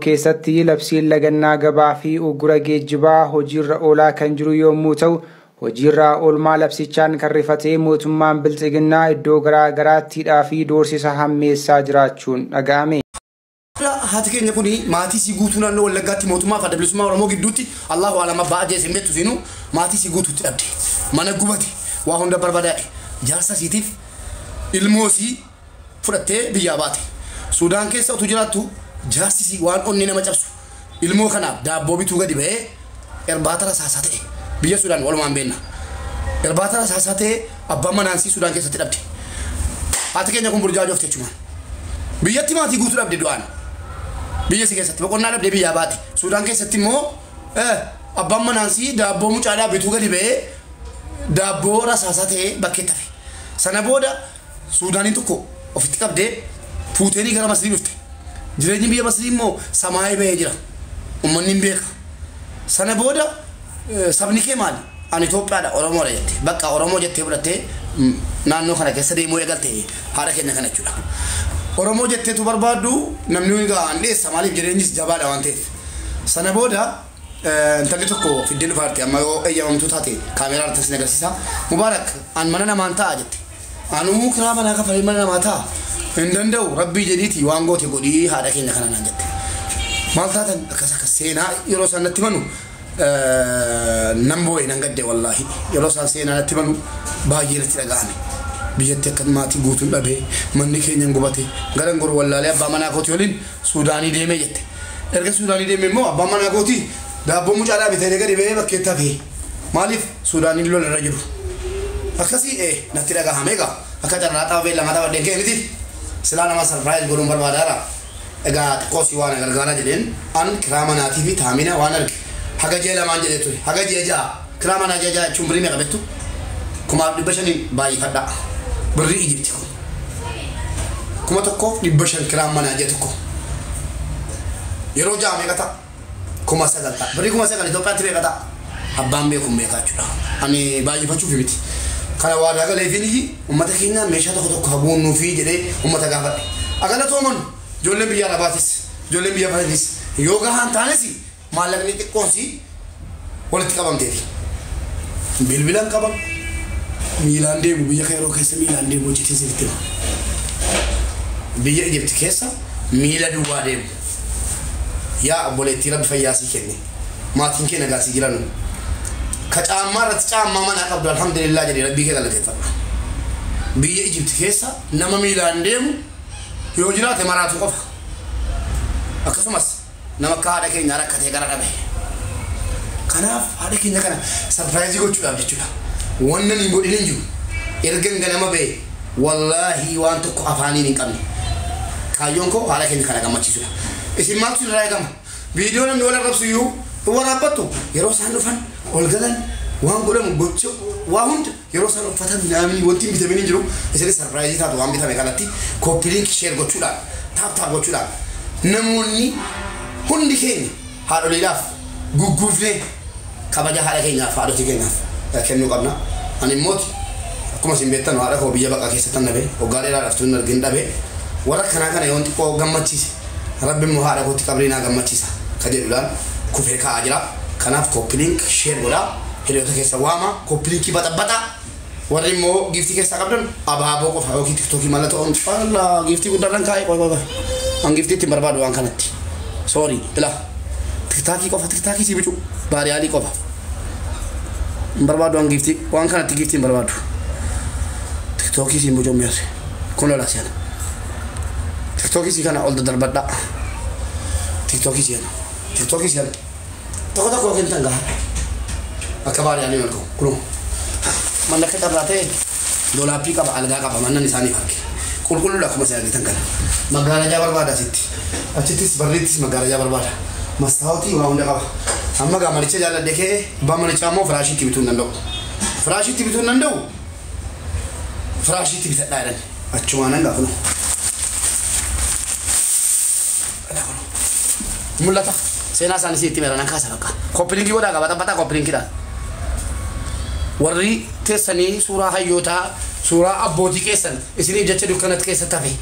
keessatti labsiin lagannaa gabaa fi uggura geejjibaa hojiirra oolaa kan jiru yommuu ta'u hojiirra oolmaa labsichaan kan rifatee mootummaan bilxiginnaa iddoo garaa garaattiidhaa fi doorsisa hammeessaa jiraachuun dhaga'ame. Haati keenya kuni maatii si guutuu naannoo Wallaggaatti mootummaa fi bilisummaa Oromoo gidduutti Allahu alama ba'a jeesin beektu sinu maatii si guutuutti dhabde mana gubate waa hunda barbadaa'e jaarsa siitiif ilmoosii fudhattee biyyaa baate Suudaan keessa utuu jiraattu jaarsi waan onni nama cabsu ilmoo kanaaf daabboo bituu gadi ba'ee irbaata rasaasaa ta'e biyya Suudaan walumaan beenna irbaata rasaasaa ta'e abbaan manaansii Suudaan keessatti dhabde haati keenya kun burjaajofte jechuudha biyyatti maatii guutuu dhabde du'aan biyya si keessatti boqonnaa dhabde biyyaa baate Suudaan keessatti immoo abbaan manaansii daabboo mucaadhaa bituu gadi ba'ee daabboo rasaasaa ta'e bakkee tafe sana booda Suudaaniin tokko ofitti qabdee fuuteenii gara Masrii dhufte jireenyi biyya Masrii immoo samaayee ba'ee jira uummanni hin beeka sana booda sabni kee maali ani Itoophiyaadha Oromoodha jette bakka Oromoo jettee fudhattee naannoo kana keessa deemuu eegalte haadha keenya kana jechuudha Oromoo jetteetu barbaaddu namni gaan dheessa maaliif jireenyis jabaadha waan ta'eef sana booda intalli tokko fiddee dhufaarti amma yoo eeyyamamtuu taate kaameeraa irratti sin agarsiisa Mubaarak an mana namaan ta'a jette anuu kiraa manaa kafalee mana namaa ta'a hin danda'u rabbii jedhiiti waan goote godhii haadha keenya kana naan jette maal taatan akkas akkas seenaa yeroo isaan natti manu nan boo'e nan gadde wallaahi yeroo isaan seenaa natti manu baay'ee natti dhaga'ame biyyatti akka maatii guutuun dhabee manni keenyan gubate garan goru wallaalee abbaa manaa kooti waliin Suudaanii deemee jette erga Suudaanii deemee immoo abbaa manaa kooti daabboo mucaadhaa bitee gadi ba'ee bakkeetti hafee maaliif Suudaaniin lola irra jiru akkasii natti dhaga'ame egaa akka carraa xaafee lama taphaddeen keeniti silaa nama sarpiraayiz godhuun barbaadaara egaa xiqqoosii waan gargaaraa jedheen an kiraa manaatii fi taamina waan arge haga jee lamaan jedhee ture haga jee ja'a kiraa manaa jee ja'a jechuun birii meeqa bettu 1500 baay'ifadha birrii Ijipti kun 1500 kiraa manaa jee tokko yeroo ja'a meeqa ta'a 9,000 ta'a birrii 9,000 Itoophiyaatti meeqa ta'a abbaan beekuun meeqaa jechuudha ani baay'ifachuuf miti kana waadaa galee fi uummata keenya meeshaa tokko haguunnuu fi jedhee uummata gaafadhe agala tooman ijoolleen biyya alabaatis ijoolleen biyya falatis yoo gahaan taanes maallaqni xiqqoonsi walitti qabamteef bilbilan qaban miilaan deemu biyya Kaayiroo keessa miilaan deemu hojjetee sirriitti biyya Ijipti keessa miila duwwaa deemu yaa obboleettii rabbi fayyaasii kenne maatiin kee nagaasii jiran كعامة رتعامة ما نقبل الحمد لله جل ربي كذا لتفهم بيجي إجبت كيسا نما ميلان ديم يوجرات مرات وقف أقسمس نما كهذا كي نرى كذا كذا ربه كناف هذا كي نكنا سرفرايز يقول شو أبدي شو وانا نقول إنجو إرجع نما به والله وانتو أفاني نكمل كايونكو هذا كي نكنا كم تشيسوا إسمع ما تقول رأي كم فيديو نم ولا ربسيو ولا بتو يروح سانوفن والجلن وان قولهم بتشو واهند يروح سانوفن نامي وانتي بتمنين جرو إسرائيل سرپرایزی تا دوام بيتا مكانتي كوبيلينك شير قطولا تاب قطولا نموني هندي كين هذا ليلاف غوغوفني كباجا هذا كين فادو تكين لكن نقولنا أنا موت كم سيمبتنا وارا هو بيجا بقى كيسة تنبه وقاري لا رفتون نرجين دبه ورا كنا يونتي كو غمتشيس ربي مهارة كوتي كبرينا غمتشيسا كجيلان كوفي كاجرا كناف كوبلينك شير ولا هلو تكيسا واما كوبلينكي بتا وريمو جيفتي كيسا قبلن أبا كوف هاو كي تكتوكي مالته الله جيفتي كودران كاي باي أن جيفتي تمر بادو أن كانت سوري لا تكتاكي كوف تكتاكي سي بيجو باري علي كوف بربادو أن جيفتي وأن كانت جيفتي بربادو تكتوكي سي بيجو ميرسي كله لا سيانا تكتوكي سي كان أول دربدا تكتوكي سيانا تكتوكي سيانا تاخذ أكو كنت تنجح أكبر يعني مالكو كلهم من لك تبراتي دولا بيكا بعلقة كابا من نساني فاكي كل لك مسألة تنجح مقالة جابر بادا ستي أشتيس بريتس مقالة جابر بادا مستوتي ما هوندا كابا أما كمان يشجع على دكة بامن يشامو فراشي تبيتون نندو فراشي تبيتون نندو فراشي تبيت دايرن أشوانا كابلو ملتا سينا سان سيتي ميرا نكاسا بقى كوبلينكي ودا كبا تبتا كوبلينكي دا وري تسني سورة هيوتا سورة أبوتي كيسن إسرائيل جت دكانات كيسة تبي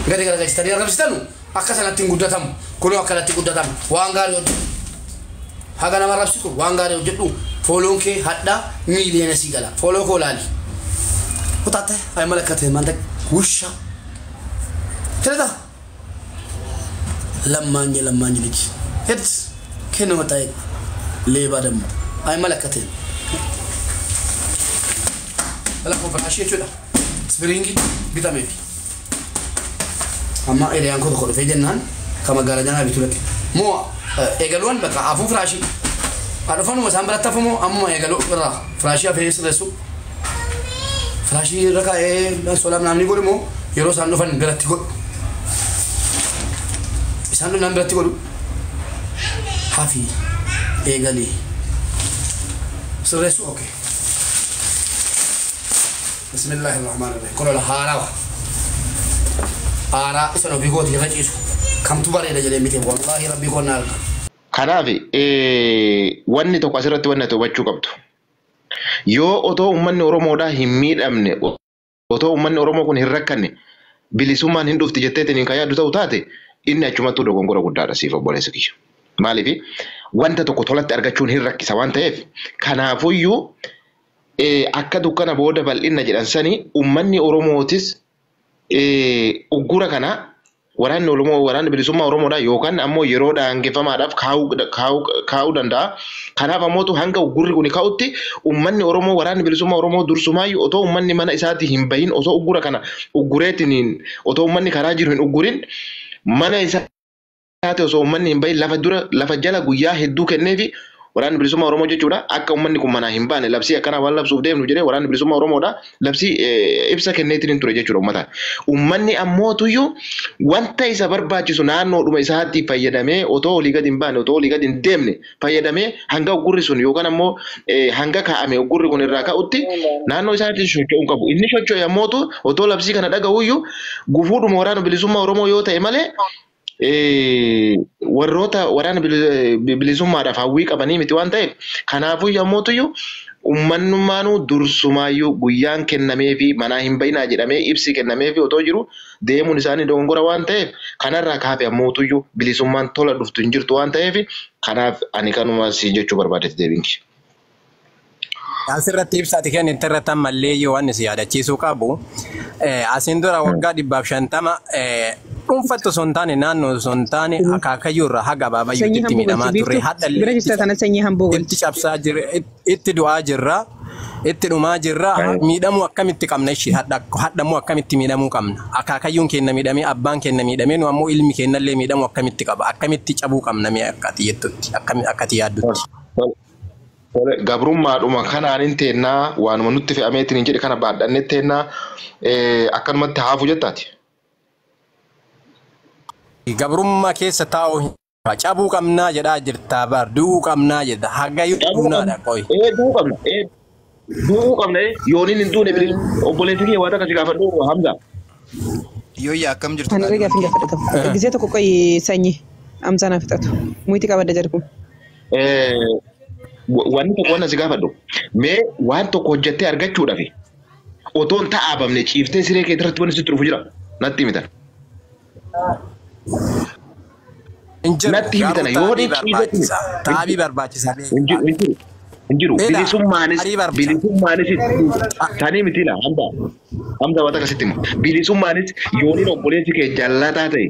غير غير جت تري أرجع ستانو akkasanatti hin guddatamu kunoo akkanatti guddatamu waan gaarii hojjedhu haga nama rabsitu waan gaarii hojjedhu fooloon kee hadhaa miiliyoona sii gala fooloo koo laali kutaate ay malakate manda wusha tirata lammaanyi liji hed kenno mataay leeba dammo ay malakate ala ko faashi chuda springi bitamefi amma ele yanko ko fe jennan kama garajana bitulake mo egalwan baka afu frashi adafanu masambara tafumo amma egalo ra frashi afes resu frashi raka solam namni godimo yero sanno fan galatti god sanno nam galatti godu hafi egali resu okay bismillahirrahmanirrahim kono la harawa ara isano bigoti rajisu kam tubare da jele mite wallahi rabbi ko nal kanaaf wanni tokko asirratti wanni hubachuu qabdu yoo otoo ummanni oromoodhaa hin miidhamne otoo ummanni oromoo kun hin rakkanne bilisummaan hin dhufti jetteetiin hin yaaddu ta'u taate inni achumattuu dogongora guddaadha siif obboleessa kiyya maaliif wanta tokko tolatti argachuun hin rakkisa waan ta'eef kanaafuyyuu akka dukkana booda bal'inna jedhan sanii ummanni oromootis uggura kana waraanni oromoo waraanni bilisummaa oromoodha yookaan ammoo yeroo daangeffamaadhaaf kaa'uu danda'a kanaaf ammoo hanga uggurri kun ka'utti ummanni oromoo waraanni bilisummaa oromoo dursumaayyuu otoo ummanni mana isaatii hin bahin otoo uggura kana uggureetiin otoo ummanni karaa jiru hin uggurin mana isaati osoo ummanni hin bahin lafa jala guyyaa hedduu kenneefi waraanni bilisummaa oromoo jechuudha akka ummanni kun manaa hin baane labsii akkana waan labsuuf deemnu jedhee waraanni bilisummaa oromoodha labsii ibsa kenneetiin hin ture jechuudha ummata ummanni ammootuyyuu wanta isa barbaachisu naannoodhuma isaatti fayyadamee otoo olii gadi hin baane otoo olii gadi hin deemne fayyadamee hanga uggurri sun yookaan ammoo hanga kaa'ame uggurri kun irraa ka'utti naannoo isaatti socho'uu qabu inni socho'e ammootu otoo labsii kana dhaga'uyyuu gufuudhuma waraana bilisummaa oromoo yoo ta'e malee warroota waraana bilisummaadhaaf hawwii qabanii miti waan ta'eef kanaafuu yommuutuyyuu ummannummaanuu dursumaayyuu guyyaan kennameefi manaa hin bayinaa jedhamee ibsi kennameefi otoo jiru deemuun isaanii dogongora waan ta'eef kanarraa kaafe ammuutuyyuu bilisummaan tola dhuftu hin jirtu waan ta'eef kanaaf ani kanuma si jechuu barbaadetti deebinki. Asirratti ibsaati kan irratti ammallee yoo waan si yaadachiisuu qabu asiin dura waggaa 150 dhuunfattu sun taane naannoo sun taane akaakayyuu irraa haga baabayyuu itti miidhamaa ture hadhallee itti cabsaa jira itti du'aa jirra itti dhumaa jirra miidhamuu akkamitti qabna ishee hadhamuu akkamitti miidhamuu qabna akaakayyuun kenna miidhamee abbaan kenna miidhamee nu ammoo ilmi kennallee miidhamuu akkamitti qaba akkamitti cabuu qabna mee akkati jettutti akkati yaaddutti. Gabrummaadhuma kanaan hin teennaa waanuma nutti fe'ameetiin hin jedhe kana baadhannee teennaa akkanumatti haafu jettaati. Gabrummaa keessa taa'uu cabuu qabnaa jedhaa jirtaa bar du'uu qabnaa jedha hagayyuu duunaadha qoy. Du'uu qabna yooniin hin duune obboleessi kiyya waan akkasii gaafadhu Hamza. Yoo yaa akkam jirtu. Kan erga finga fudhatamu. Gisee tokko qoy sanyii Hamzaan fixatu. Muyti qabadda jarku. Wanti tokko waan asii gaafadhu mee waan tokko hojjettee argachuudhaaf otoon ta'aabamne ciiftee siree kee irratti wanti sitti dhufu jira natti mitan. Natti himitana yoo dhiibsiifatu taabii barbaachisaa injiru bilisummaanis tanii miti la Hamza waan akkasitti bilisummaanis yooniin obboleessi kee jallataa ta'e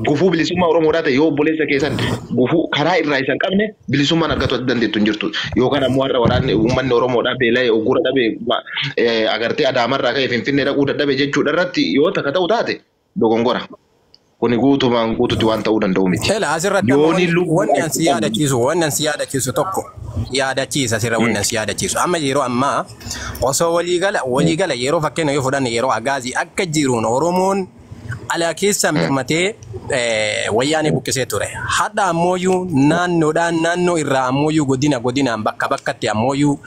gufuu bilisummaa oromoodhaa ta'e yoo obboleessa keessan gufuu karaa irraa isan qabne bilisummaan argatu dandeettu hin jirtu yookaan ammoo har'a waraanni uummanni oromoodhaa beela'e uggura dhabe agartee adaamarraa ka'e finfinnee dhaquu dadhabe jechuudha irratti yoo takka ta'u taate dogongora. Kuni guutumaan guututti waan ta'uu danda'u miti. Hela asirratti wanni ansi yaadachiisu tokko yaadachiisa sirra wanni ansi yaadachiisu amma yeroo ammaa osoo waliigala yeroo fakkeenya yoo fudhanne yeroo agaazii akka jiruun oromoon ala keessa mirmatee wayyaanee buqqisee ture hadda ammooyyuu naannoodhaan naannoo irraa ammooyyuu godinaan bakkatti ammooyyuu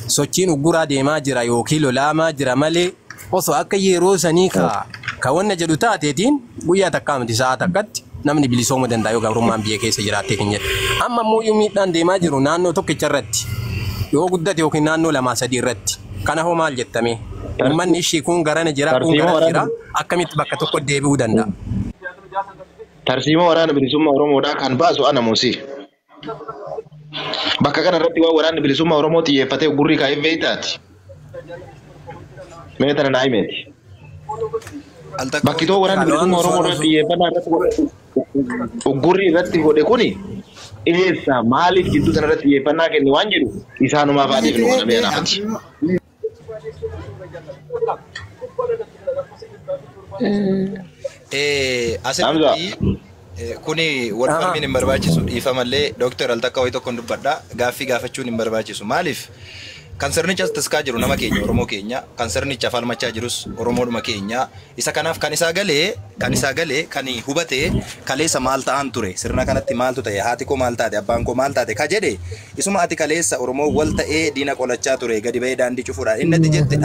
sochiin ugguraa deemaa jira yookiin lolaamaa jira malee osoo akka yeroo sanii ka wanna jedhu taateetiin guyyaa takkaa miti sa'a takkatti namni bilisoomuu danda'a yoo gabrummaan biyya keessa jiraattee kan jedhu amma ammooyyuu miidhaan deemaa jiru naannoo tokkicha irratti yoo guddate yookiin naannoo 2-3 irratti kana hoo maal jettame uummanni ishii kun garana jira kun garana jira akkamitti bakka tokko deebi'uu danda'a. Tarsiima waraana bilisummaa Oromoodhaa kan baasu ana Muusii. Bakka kanarratti waan waraanni bilisummaa Oromoo xiyyeeffatee gurri kaa'ee beektaati. Meetana naa himeeti. Bakki too waraanni bilisummaa Oromoo xiyyeeffannaa irratti gurri irratti godhe kuni eessa maaliif gidduu sanarratti xiyyeeffannaa kenne waan jedhu isaanumaaf adeemnu kana beeknaafati. Asirratti kuni walfalmiin hin barbaachisu dhiifamallee Dooktar Altakkaa wayii tokkoon dubbadha gaaffii gaafachuun hin barbaachisu maaliif kan sirnichas tiskaa jiru nama keenya Oromoo keenya kan sirnicha falmachaa jirus Oromoodhuma keenya isa kanaaf kan isaa galee kan hubate kaleessa maal ta'an ture sirna kanatti maaltu ta'e haati koo maal taate abbaan koo maal taate ka jedhe isuma ati kaleessa Oromoo wal ta'ee diina qolachaa ture gadi bahee daandii cufuudhaan inni ati jette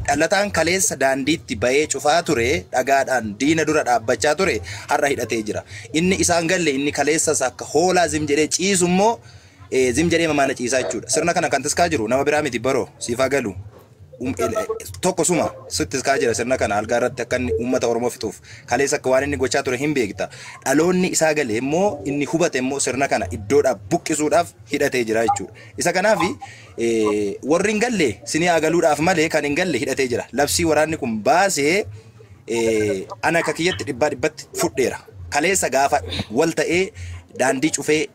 dhalataan kaleessa daandiitti bahee cufaa ture dhagaadhaan diina dura dhaabbachaa ture har'a hidhatee jira inni isaan galle inni kaleessas akka hoolaa zim jedhee ciisu immoo zim jedhee mamaana ciisaa jechuudha. Sirna kana kan tiskaa jiru nama biraa miti baroo siifaa galu tokko suma sitti tiskaa jira sirna kana algaa irratti akka inni uummata Oromoo fixuuf kaleessa akka waan inni gochaa ture hin beekta. Dhaloonni isaa galee immoo inni hubate immoo sirna kana iddoodhaaf buqqisuudhaaf hidhatee jira jechuudha. Isa kanaaf warri hin galle sinii agaluudhaaf malee kan hin galle hidhatee jira. Labsii waraanni kun baasee ana akka kiyyatti dhibbatti fudheera. Kaleessa gaafa wal ta'ee daandii cufee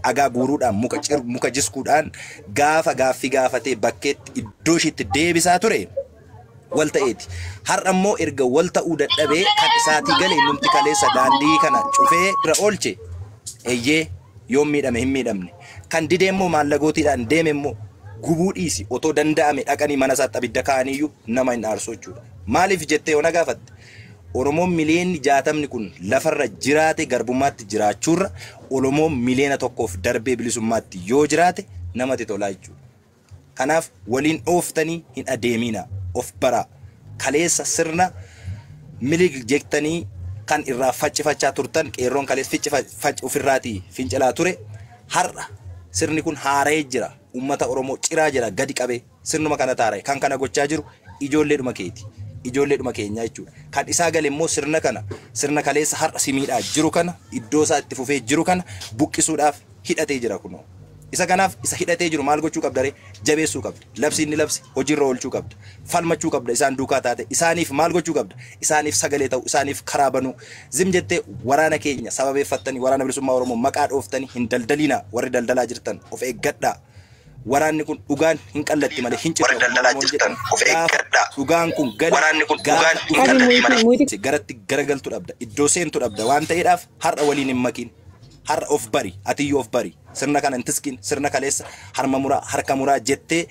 agaa guuruudhaan muka jiskuudhaan gaafa gaaffii gaafatee bakkeetti iddoo ishiitti deebisaa ture wal ta'eeti. Har'a immoo erga wal ta'uu dadhabee kan isaatii galee numti kaleessa daandii kana cufee irra oolche eeyyee yoom miidhame hin miidhamne kan didee immoo maallagootiidhaan deeme immoo gubuu dhiisi otoo danda'ame dhaqanii mana isaatti abidda kaa'aniiyyuu nama hin aarsu jechuudha. Maaliif jettee ona gaafatte? Oromoon miliyoonni 60 kun lafarra jiraate garbummaatti jiraachuurra Oromoon miliyoona tokkoof darbee bilisummaatti yoo jiraate namatti tolaa jechuudha. Kanaaf waliin dhooftanii hin adeemina of bara kaleessa sirna milig jettanii kan irraa faccifachaa turtan qeerroon kaleessa ofirraatii fincilaa ture har'a sirni kun haara'ee jira uummata Oromoo ciraa jira gadi qabee sirnuma kana taara'e kan kana gochaa jiru ijoolleedhuma keeti. Ijoolleedhuma keenya jechuudha. Kan isaa gale immoo sirna kaleessa har'a simiidhaa jiru kana iddoo isaa itti fufee jiru kana buqqisuudhaaf hidhatee jira kunoo. Isa kanaaf isa hidhatee jiru maal gochuu qabda ree? Jabeessuu qabda. Labsi inni labsi hojiirra oolchuu qabda. Falmachuu qabda isaan duukaa taate. Isaaniif maal gochuu qabda? Isaaniif sagalee ta'u, isaaniif karaa banuu. Zim jettee waraana keenya sababeeffattanii waraana bilisummaa Oromoo maqaa dhooftanii hin daldaliina warri daldalaa jirtan of eeggadhaa. Waraanni kun dhugaan hin qallatti malee hin citu daldalaa jirtan of eeggadhaa. Dhugaan kun waraanni kun dhugaan hin qallatti malee garatti garagaltu dhabda iddoo seentu dhabda waan ta'eedhaaf har'a waliin hin makin har'a of bari atiyyuu of bari sirna kana hin tiskin sirna kaleessa harka muraa jettee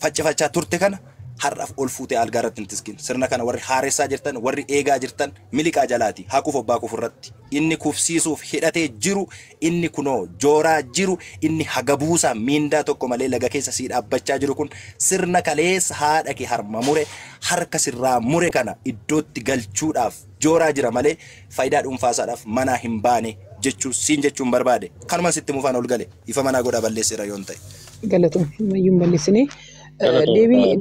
faccifachaa turte kana har'aaf ol fuutee algaa irratti hin tiskin sirna kana warri haaressaa jirtan warri eegaa jirtan miliqaa jalaati hakuuf obbaa kufurratti inni kufsiisuuf hidhatee jiru inni kunoo jooraa jiru inni hagabuusaa miindaa tokko malee laga keessa sii dhaabbachaa jiru kun sirna kaleessa haadha kee harma mure harka sirraa mure kana iddootti galchuudhaaf jooraa jira malee faayidaa dhuunfaasaadhaaf manaa hin baane jechuun barbaade kanuma sitti mufaan ol gale ifa manaa godha balleessira yoon ta'e. Galatoon mayyuun balleessine deebii